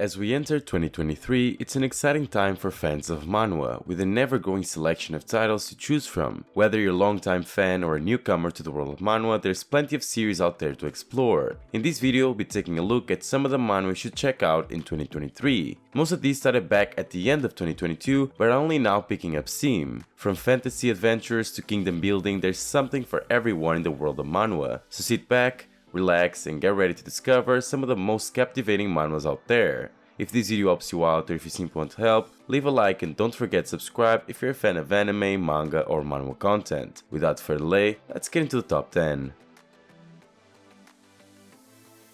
As we enter 2023, it's an exciting time for fans of manhwa, with an ever-growing selection of titles to choose from. Whether you're a longtime fan or a newcomer to the world of manhwa, there's plenty of series out there to explore. In this video, we'll be taking a look at some of the manhwa you should check out in 2023. Most of these started back at the end of 2022, but are only now picking up steam. From fantasy adventures to kingdom building, there's something for everyone in the world of manhwa. So sit back, relax, and get ready to discover some of the most captivating manhwas out there. If this video helps you out or if you simply want help, leave a like and don't forget to subscribe if you're a fan of anime, manga, or manhwa content. Without further delay, let's get into the top 10.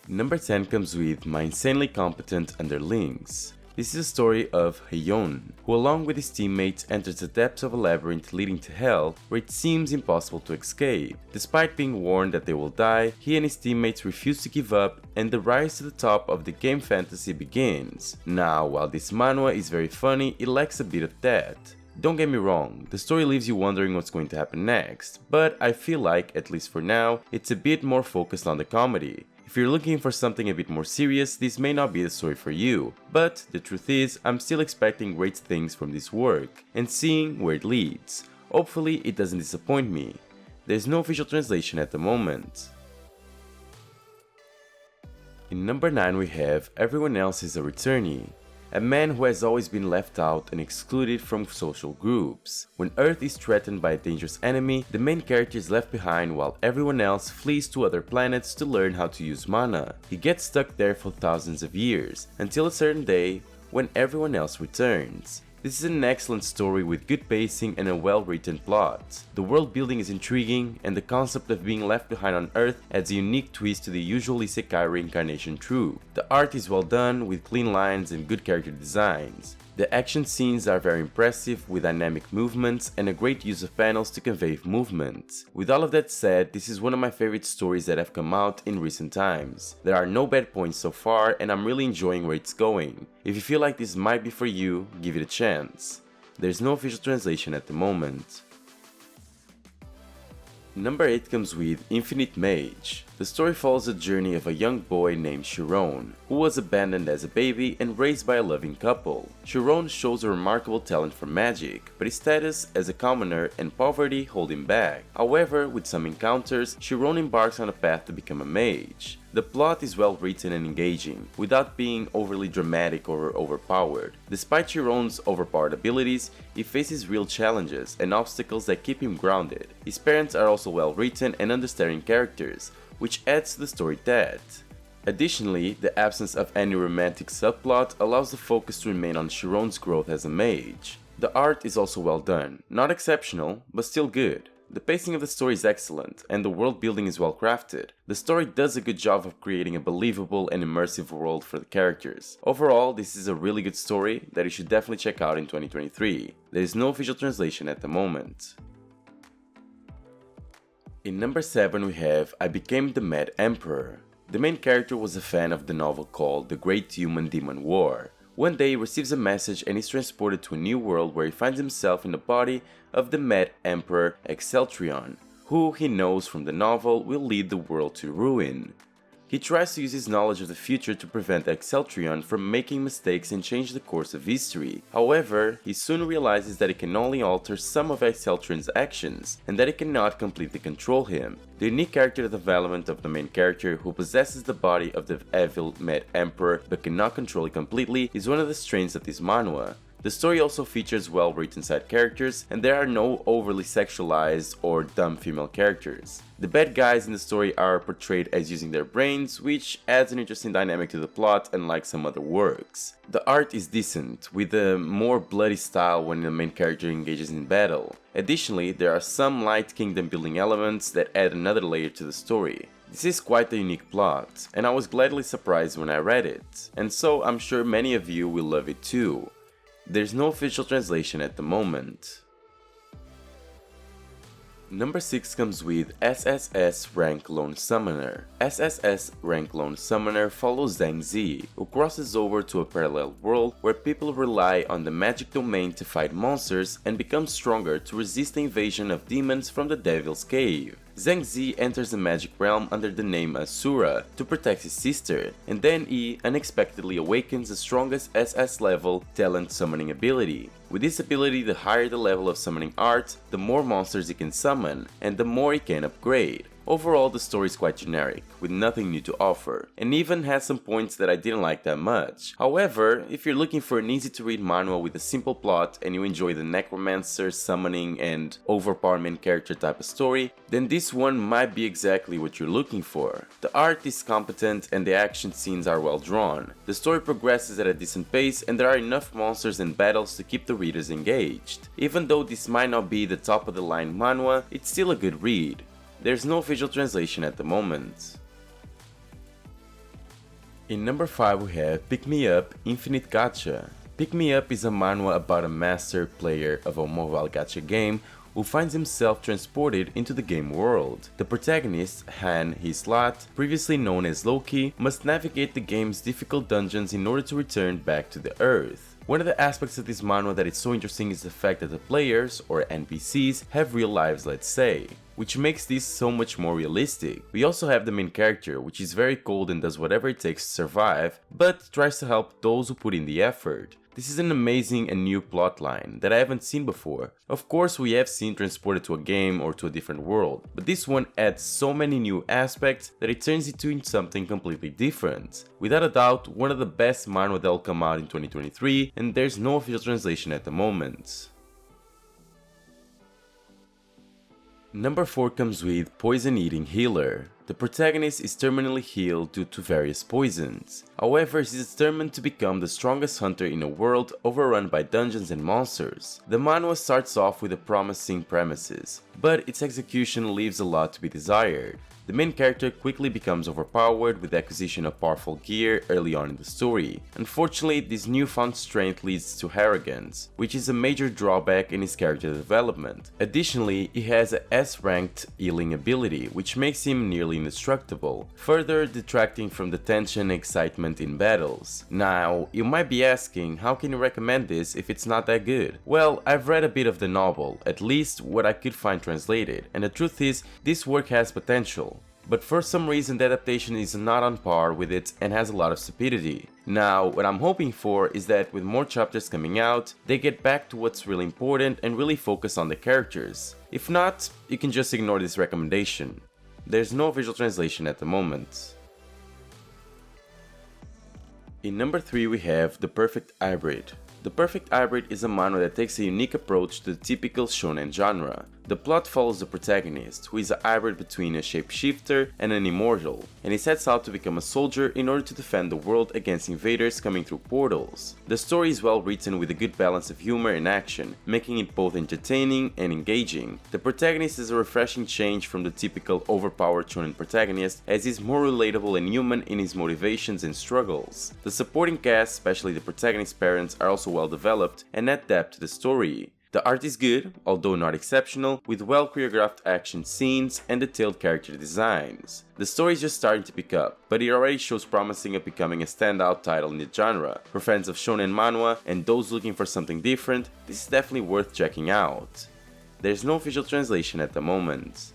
Number 10 comes with My Insanely Competent Underlings. This is a story of Hyeon, who along with his teammates enters the depths of a labyrinth leading to hell where it seems impossible to escape. Despite being warned that they will die, he and his teammates refuse to give up and the rise to the top of the game fantasy begins. Now, while this manhwa is very funny, it lacks a bit of that. Don't get me wrong, the story leaves you wondering what's going to happen next, but I feel like, at least for now, it's a bit more focused on the comedy. If you're looking for something a bit more serious, this may not be the story for you, but the truth is, I'm still expecting great things from this work, and seeing where it leads. Hopefully it doesn't disappoint me. There's no official translation at the moment. In number 9 we have Everyone Else is a Returnee. A man who has always been left out and excluded from social groups. When Earth is threatened by a dangerous enemy, the main character is left behind while everyone else flees to other planets to learn how to use mana. He gets stuck there for thousands of years, until a certain day when everyone else returns. This is an excellent story with good pacing and a well-written plot. The world building is intriguing, and the concept of being left behind on Earth adds a unique twist to the usual isekai reincarnation trope. The art is well done, with clean lines and good character designs. The action scenes are very impressive, with dynamic movements and a great use of panels to convey movement. With all of that said, this is one of my favorite stories that have come out in recent times. There are no bad points so far, and I'm really enjoying where it's going. If you feel like this might be for you, give it a chance. There's no official translation at the moment. Number 8 comes with Infinite Mage. The story follows the journey of a young boy named Chiron, who was abandoned as a baby and raised by a loving couple. Chiron shows a remarkable talent for magic, but his status as a commoner and poverty hold him back. However, with some encounters, Chiron embarks on a path to become a mage. The plot is well written and engaging, without being overly dramatic or overpowered. Despite Chiron's overpowered abilities, he faces real challenges and obstacles that keep him grounded. His parents are also well written and understanding characters, which adds to the story depth. Additionally, the absence of any romantic subplot allows the focus to remain on Chiron's growth as a mage. The art is also well done, not exceptional, but still good. The pacing of the story is excellent, and the world building is well crafted. The story does a good job of creating a believable and immersive world for the characters. Overall, this is a really good story that you should definitely check out in 2023. There is no official translation at the moment. In number 7 we have I Became the Mad Emperor. The main character was a fan of the novel called The Great Human Demon War. One day he receives a message and is transported to a new world where he finds himself in the body of the Mad Emperor Exceltrion, who he knows from the novel will lead the world to ruin. He tries to use his knowledge of the future to prevent Exceltrion from making mistakes and change the course of history. However, he soon realizes that he can only alter some of Exceltrion's actions, and that he cannot completely control him. The unique character development of the main character, who possesses the body of the evil Mad Emperor but cannot control it completely, is one of the strengths of this manhwa. The story also features well-written side characters, and there are no overly sexualized or dumb female characters. The bad guys in the story are portrayed as using their brains, which adds an interesting dynamic to the plot, unlike some other works. The art is decent, with a more bloody style when the main character engages in battle. Additionally, there are some light kingdom building elements that add another layer to the story. This is quite a unique plot, and I was gladly surprised when I read it, and so I'm sure many of you will love it too. There's no official translation at the moment. Number 6 comes with SSS Rank Lone Summoner. SSS Rank Lone Summoner follows Zhang Zi, who crosses over to a parallel world where people rely on the magic domain to fight monsters and become stronger to resist the invasion of demons from the Devil's Cave. Zhang Zi enters the magic realm under the name Asura to protect his sister, and then he unexpectedly awakens the strongest SS level talent summoning ability. With this ability, the higher the level of summoning art, the more monsters he can summon, and the more he can upgrade. Overall, the story is quite generic, with nothing new to offer, and even has some points that I didn't like that much. However, if you're looking for an easy to read manhwa with a simple plot and you enjoy the necromancer, summoning, and overpowered main character type of story, then this one might be exactly what you're looking for. The art is competent and the action scenes are well drawn. The story progresses at a decent pace and there are enough monsters and battles to keep the readers engaged. Even though this might not be the top of the line manhwa, it's still a good read. There's no visual translation at the moment. In number 5 we have Pick Me Up Infinite Gacha. Pick Me Up is a manhwa about a master player of a mobile gacha game who finds himself transported into the game world. The protagonist, Han Hislat, previously known as Loki, must navigate the game's difficult dungeons in order to return back to the Earth. One of the aspects of this manhwa that is so interesting is the fact that the players, or NPCs, have real lives, let's say, which makes this so much more realistic. We also have the main character, which is very cold and does whatever it takes to survive, but tries to help those who put in the effort. This is an amazing and new plotline that I haven't seen before. Of course, we have seen transported to a game or to a different world, but this one adds so many new aspects that it turns it into something completely different. Without a doubt, one of the best manhwa that will come out in 2023, and there's no official translation at the moment. Number 4 comes with Poison Eating Healer. The protagonist is terminally healed due to various poisons. However, he is determined to become the strongest hunter in a world overrun by dungeons and monsters. The manhwa starts off with a promising premises, but its execution leaves a lot to be desired. The main character quickly becomes overpowered with the acquisition of powerful gear early on in the story. Unfortunately, this newfound strength leads to arrogance, which is a major drawback in his character development. Additionally, he has a S-ranked healing ability, which makes him nearly indestructible, further detracting from the tension and excitement in battles. Now, you might be asking, how can you recommend this if it's not that good? Well, I've read a bit of the novel, at least what I could find translated, and the truth is, this work has potential. But for some reason the adaptation is not on par with it and has a lot of stupidity. Now, what I'm hoping for is that with more chapters coming out, they get back to what's really important and really focus on the characters. If not, you can just ignore this recommendation. There's no visual translation at the moment. In number 3 we have The Perfect Hybrid. The Perfect Hybrid is a manhwa that takes a unique approach to the typical shonen genre. The plot follows the protagonist, who is a hybrid between a shapeshifter and an immortal, and he sets out to become a soldier in order to defend the world against invaders coming through portals. The story is well written with a good balance of humor and action, making it both entertaining and engaging. The protagonist is a refreshing change from the typical overpowered shonen protagonist, as he is more relatable and human in his motivations and struggles. The supporting cast, especially the protagonist's parents, are also well developed and add depth to the story. The art is good, although not exceptional, with well choreographed action scenes and detailed character designs. The story is just starting to pick up, but it already shows promising of becoming a standout title in the genre. For fans of shonen manhwa and those looking for something different, this is definitely worth checking out. There's no official translation at the moment.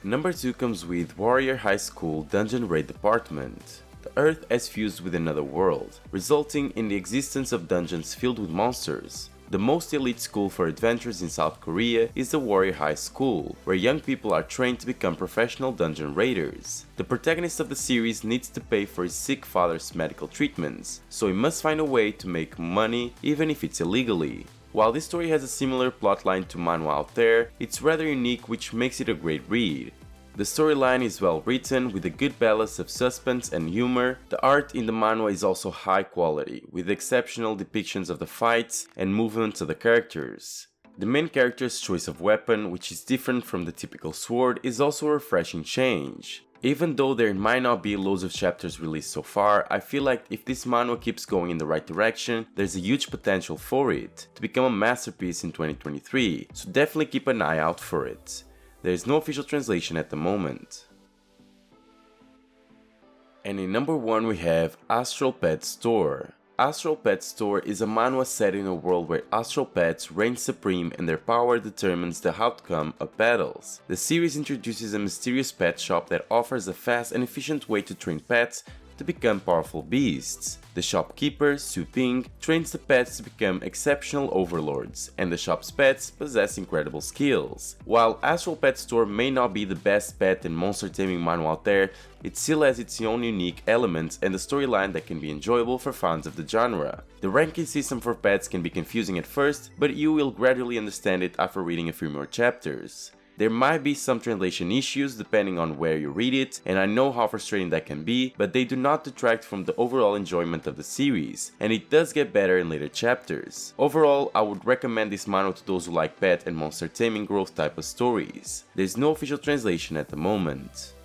Number 2 comes with Warrior High School Dungeon Raid Department. The Earth has fused with another world, resulting in the existence of dungeons filled with monsters. The most elite school for adventures in South Korea is the Warrior High School, where young people are trained to become professional dungeon raiders. The protagonist of the series needs to pay for his sick father's medical treatments, so he must find a way to make money even if it's illegally. While this story has a similar plotline to manhwa out there, it's rather unique, which makes it a great read. The storyline is well written with a good balance of suspense and humor. The art in the manhwa is also high quality, with exceptional depictions of the fights and movements of the characters. The main character's choice of weapon, which is different from the typical sword, is also a refreshing change. Even though there might not be loads of chapters released so far, I feel like if this manhwa keeps going in the right direction, there's a huge potential for it to become a masterpiece in 2023, so definitely keep an eye out for it. There is no official translation at the moment. And in number 1 we have Astral Pet Store. Astral Pet Store is a manhwa set in a world where astral pets reign supreme and their power determines the outcome of battles. The series introduces a mysterious pet shop that offers a fast and efficient way to train pets to become powerful beasts. The shopkeeper, Su Ping, trains the pets to become exceptional overlords, and the shop's pets possess incredible skills. While Astral Pet Store may not be the best pet and monster taming manhwa out there, it still has its own unique elements and a storyline that can be enjoyable for fans of the genre. The ranking system for pets can be confusing at first, but you will gradually understand it after reading a few more chapters. There might be some translation issues depending on where you read it, and I know how frustrating that can be, but they do not detract from the overall enjoyment of the series, and it does get better in later chapters. Overall, I would recommend this manhwa to those who like pet and monster taming growth type of stories. There's no official translation at the moment.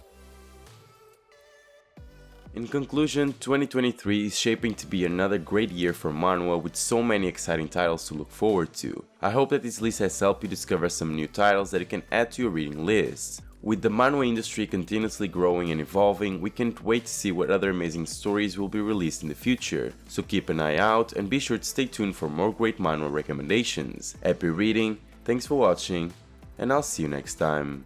In conclusion, 2023 is shaping to be another great year for manhwa with so many exciting titles to look forward to. I hope that this list has helped you discover some new titles that you can add to your reading list. With the manhwa industry continuously growing and evolving, we can't wait to see what other amazing stories will be released in the future, so keep an eye out and be sure to stay tuned for more great manhwa recommendations. Happy reading, thanks for watching, and I'll see you next time.